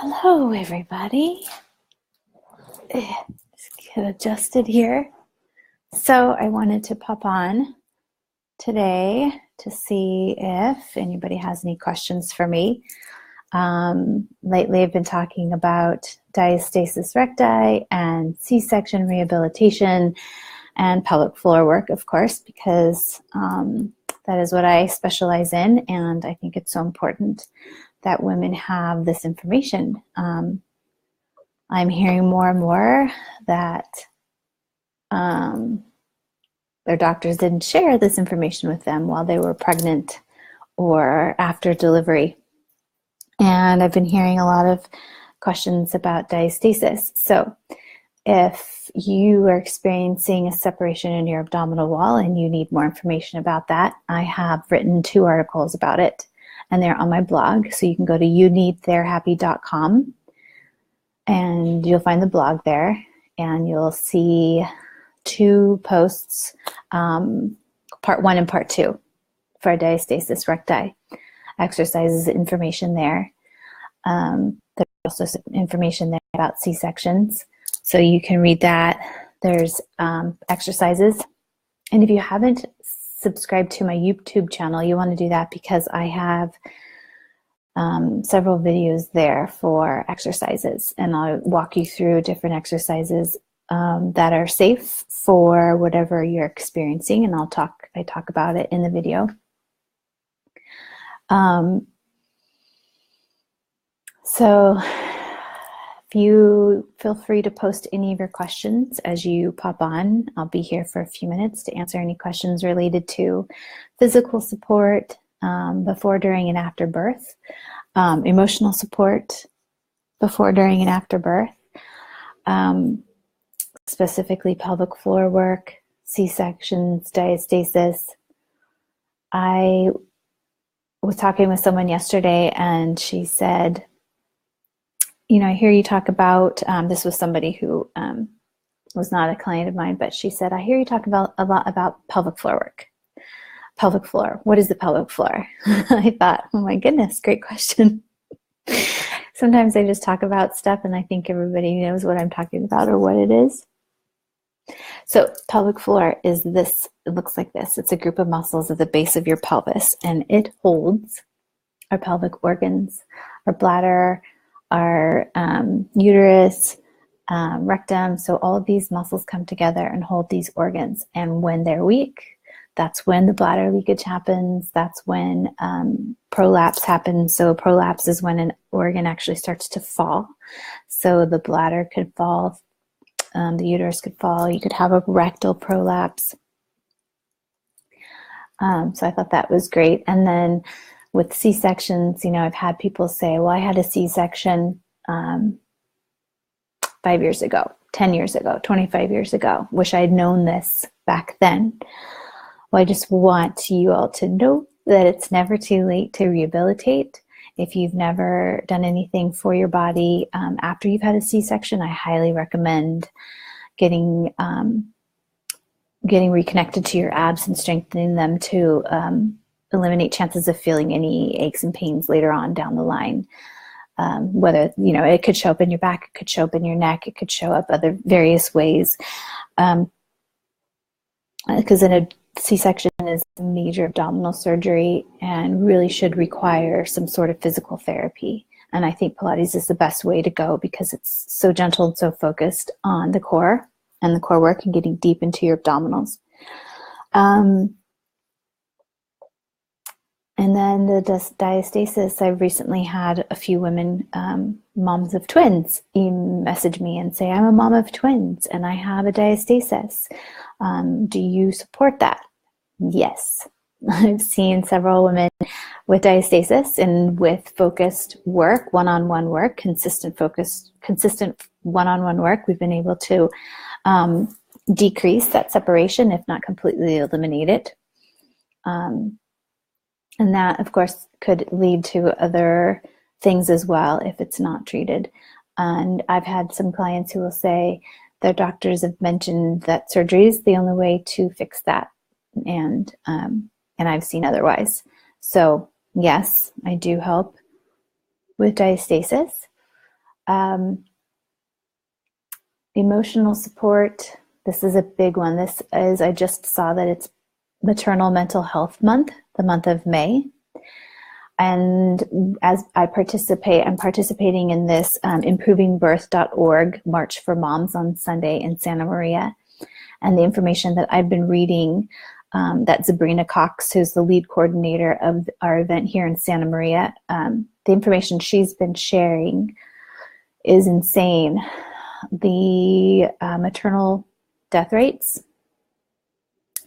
Hello, everybody. Just get adjusted here. So I wanted to pop on today to see if anybody has any questions for me. Lately, I've been talking about diastasis recti and C-section rehabilitation and pelvic floor work, of course, because that is what I specialize in, and I think it's so important that women have this information. I'm hearing more and more that their doctors didn't share this information with them while they were pregnant or after delivery. And I've been hearing a lot of questions about diastasis. So if you are experiencing a separation in your abdominal wall and you need more information about that, I have written 2 articles about it, and they're on my blog. So you can go to youneedtherapy.com and you'll find the blog there, and you'll see 2 posts, part 1 and part 2 for diastasis recti. Exercises information there. There's also some information there about C-sections, so you can read that. There's exercises, and if you haven't subscribed to my YouTube channel, you want to do that, because I have several videos there for exercises, and I'll walk you through different exercises that are safe for whatever you're experiencing, and I talk about it in the video. So if you feel free to post any of your questions as you pop on. I'll be here for a few minutes to answer any questions related to physical support before, during, and after birth, emotional support before, during, and after birth, specifically pelvic floor work, C-sections, diastasis. I was talking with someone yesterday, and she said, I hear you talk about, this was somebody who was not a client of mine, but she said, I hear you talk about a lot about pelvic floor work. Pelvic floor, what is the pelvic floor? I thought, oh my goodness, great question. Sometimes I just talk about stuff and I think everybody knows what I'm talking about or what it is. So pelvic floor is this, it looks like this. It's a group of muscles at the base of your pelvis, and it holds our pelvic organs, our bladder, our uterus, rectum. So all of these muscles come together and hold these organs. And when they're weak, that's when the bladder leakage happens. That's when prolapse happens. So prolapse is when an organ actually starts to fall. So the bladder could fall, the uterus could fall. You could have a rectal prolapse. So I thought that was great. And then with C-sections, I've had people say, well, I had a C-section 5 years ago, 10 years ago, 25 years ago. Wish I'd known this back then. Well, I just want you all to know that it's never too late to rehabilitate. If you've never done anything for your body after you've had a C-section, I highly recommend getting reconnected to your abs and strengthening them to eliminate chances of feeling any aches and pains later on down the line. Whether, it could show up in your back, it could show up in your neck, it could show up other various ways. Because in a C-section is a major abdominal surgery and really should require some sort of physical therapy. And I think Pilates is the best way to go, because it's so gentle and so focused on the core and the core work and getting deep into your abdominals. And then the diastasis, I've recently had a few women, moms of twins, message me and say, I'm a mom of twins and I have a diastasis. Do you support that? Yes. I've seen several women with diastasis and with focused work, one-on-one work, consistent one-on-one work. We've been able to decrease that separation, if not completely eliminate it. And that, of course, could lead to other things as well if it's not treated. And I've had some clients who will say their doctors have mentioned that surgery is the only way to fix that. And I've seen otherwise. So yes, I do help with diastasis. Emotional support. This is a big one. This is, I just saw that it's Maternal Mental Health Month, the month of May. And as I'm participating in this improvingbirth.org March for Moms on Sunday in Santa Maria. And the information that I've been reading, that Sabrina Cox, who's the lead coordinator of our event here in Santa Maria, the information she's been sharing is insane. The maternal death rates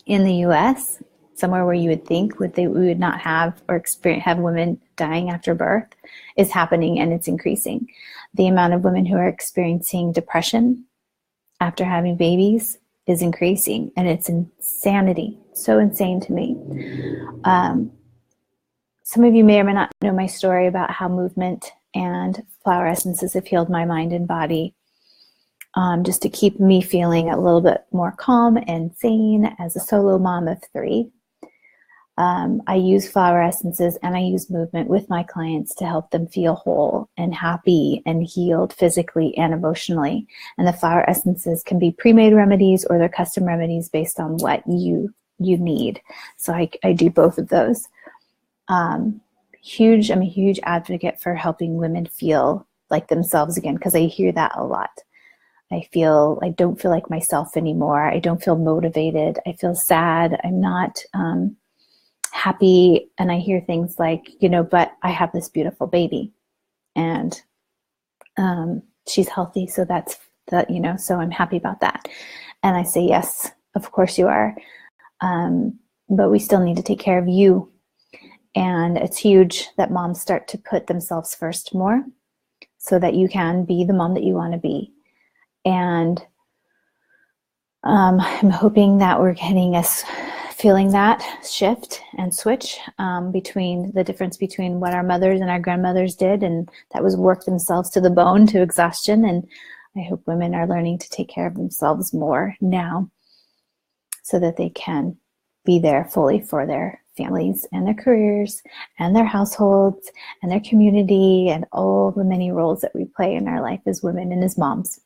in the U.S., somewhere where you would think we would not have or have women dying after birth, is happening, and it's increasing. The amount of women who are experiencing depression after having babies is increasing, and it's insanity. So insane to me. Some of you may or may not know my story about how movement and flower essences have healed my mind and body, just to keep me feeling a little bit more calm and sane as a solo mom of 3. I use flower essences and I use movement with my clients to help them feel whole and happy and healed physically and emotionally. And the flower essences can be pre-made remedies or they're custom remedies based on what you need. So I do both of those. I'm a huge advocate for helping women feel like themselves again, because I hear that a lot. I don't feel like myself anymore. I don't feel motivated. I feel sad. I'm not happy. And I hear things like, but I have this beautiful baby and she's healthy. So that's that, so I'm happy about that. And I say, yes, of course you are. But we still need to take care of you. And it's huge that moms start to put themselves first more so that you can be the mom that you want to be. And I'm hoping that we're getting us feeling that shift and switch between the difference between what our mothers and our grandmothers did, and that was work themselves to the bone, to exhaustion. And I hope women are learning to take care of themselves more now so that they can be there fully for their families and their careers and their households and their community and all the many roles that we play in our life as women and as moms.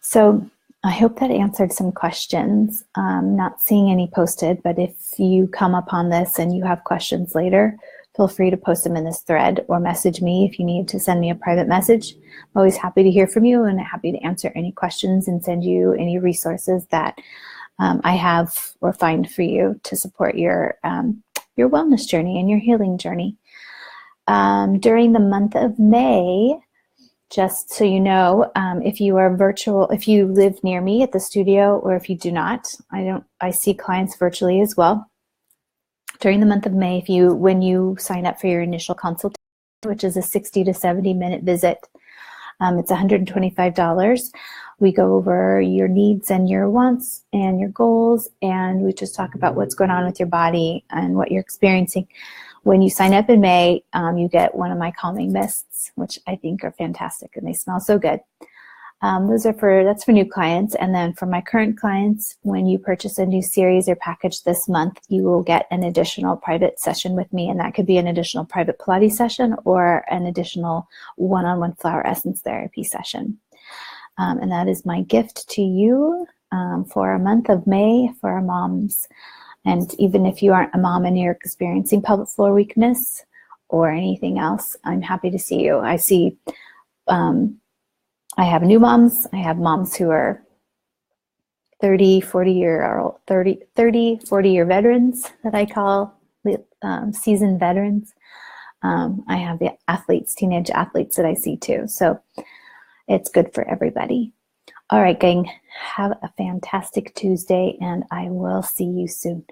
So I hope that answered some questions. Not seeing any posted, but if you come upon this and you have questions later, feel free to post them in this thread or message me if you need to send me a private message. I'm always happy to hear from you and happy to answer any questions and send you any resources that I have or find for you to support your wellness journey and your healing journey. During the month of May, just so you know, if you are virtual, if you live near me at the studio, or if you do not, I see clients virtually as well. During the month of May, when you sign up for your initial consultation, which is a 60 to 70 minute visit, it's $125. We go over your needs and your wants and your goals, and we just talk about what's going on with your body and what you're experiencing. When you sign up in May, you get one of my calming mists, which I think are fantastic, and they smell so good. That's for new clients. And then for my current clients, when you purchase a new series or package this month, you will get an additional private session with me, and that could be an additional private Pilates session or an additional one-on-one flower essence therapy session. And that is my gift to you for a month of May for our moms. And even if you aren't a mom and you're experiencing pelvic floor weakness or anything else, I'm happy to see you. I see, I have new moms. I have moms who are 30, 40-year veterans that I call seasoned veterans. I have the athletes, teenage athletes that I see too. So it's good for everybody. All right, gang, have a fantastic Tuesday, and I will see you soon.